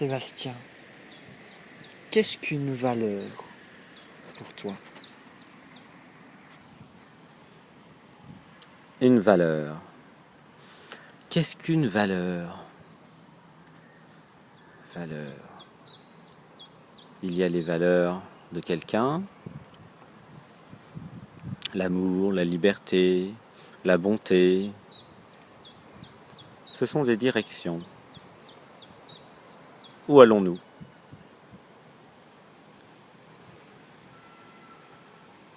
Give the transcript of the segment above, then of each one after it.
Sébastien, qu'est-ce qu'une valeur pour toi? Une valeur. Qu'est-ce qu'une valeur? Valeur. Il y a les valeurs de quelqu'un, l'amour, la liberté, la bonté. Ce sont des directions. Où allons-nous?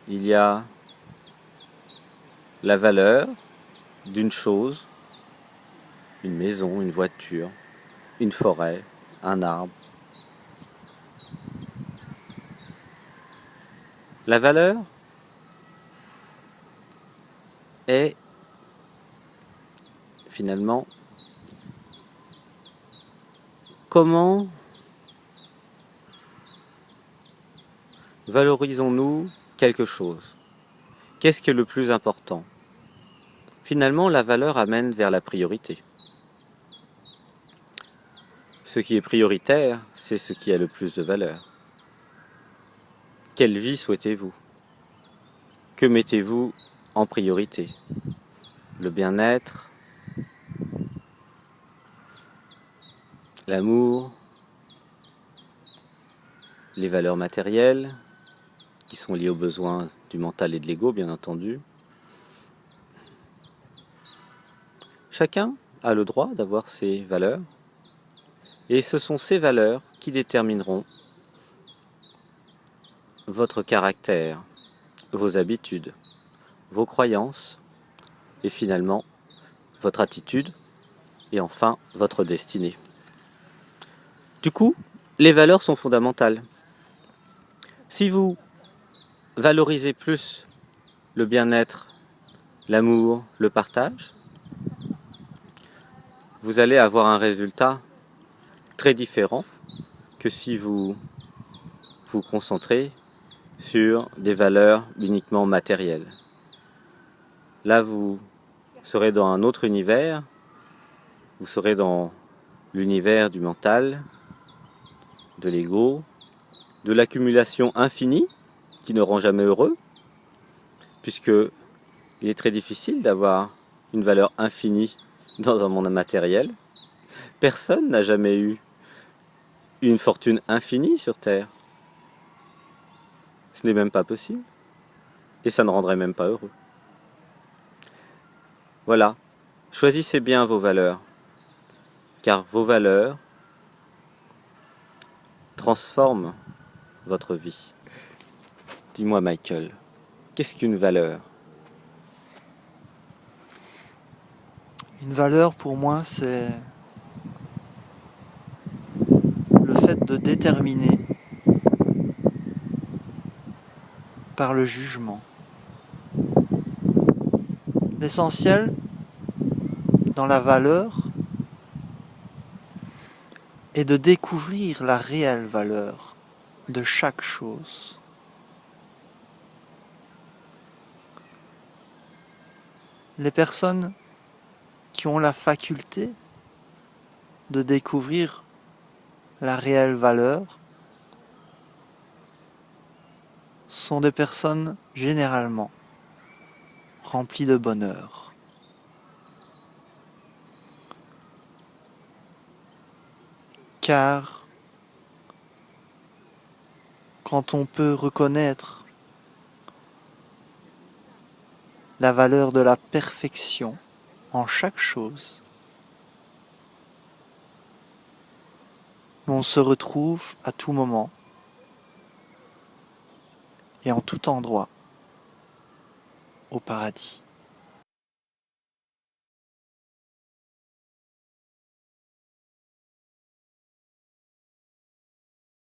Il y a la valeur d'une chose, une maison, une voiture, une forêt, un arbre. La valeur est finalement comment valorisons-nous quelque chose? Qu'est-ce qui est le plus important? Finalement, la valeur amène vers la priorité. Ce qui est prioritaire, c'est ce qui a le plus de valeur. Quelle vie souhaitez-vous? Que mettez-vous en priorité? Le bien-être, l'amour, les valeurs matérielles, qui sont liées aux besoins du mental et de l'ego, bien entendu. Chacun a le droit d'avoir ses valeurs, et ce sont ces valeurs qui détermineront votre caractère, vos habitudes, vos croyances, et finalement votre attitude, et enfin votre destinée. Du coup, les valeurs sont fondamentales. Si vous valorisez plus le bien-être, l'amour, le partage, vous allez avoir un résultat très différent que si vous vous concentrez sur des valeurs uniquement matérielles. Là, vous serez dans un autre univers, vous serez dans l'univers du mental, de l'ego, de l'accumulation infinie qui ne rend jamais heureux, puisque il est très difficile d'avoir une valeur infinie dans un monde matériel. Personne n'a jamais eu une fortune infinie sur Terre. Ce n'est même pas possible. Et ça ne rendrait même pas heureux. Voilà. Choisissez bien vos valeurs. Car vos valeurs transforment votre vie. Dis-moi, Michael, qu'est-ce qu'une valeur? Une valeur pour moi, c'est le fait de déterminer par le jugement. L'essentiel dans la valeur est de découvrir la réelle valeur de chaque chose. Les personnes qui ont la faculté de découvrir la réelle valeur sont des personnes généralement remplies de bonheur. Car quand on peut reconnaître la valeur de la perfection en chaque chose, on se retrouve à tout moment et en tout endroit au paradis.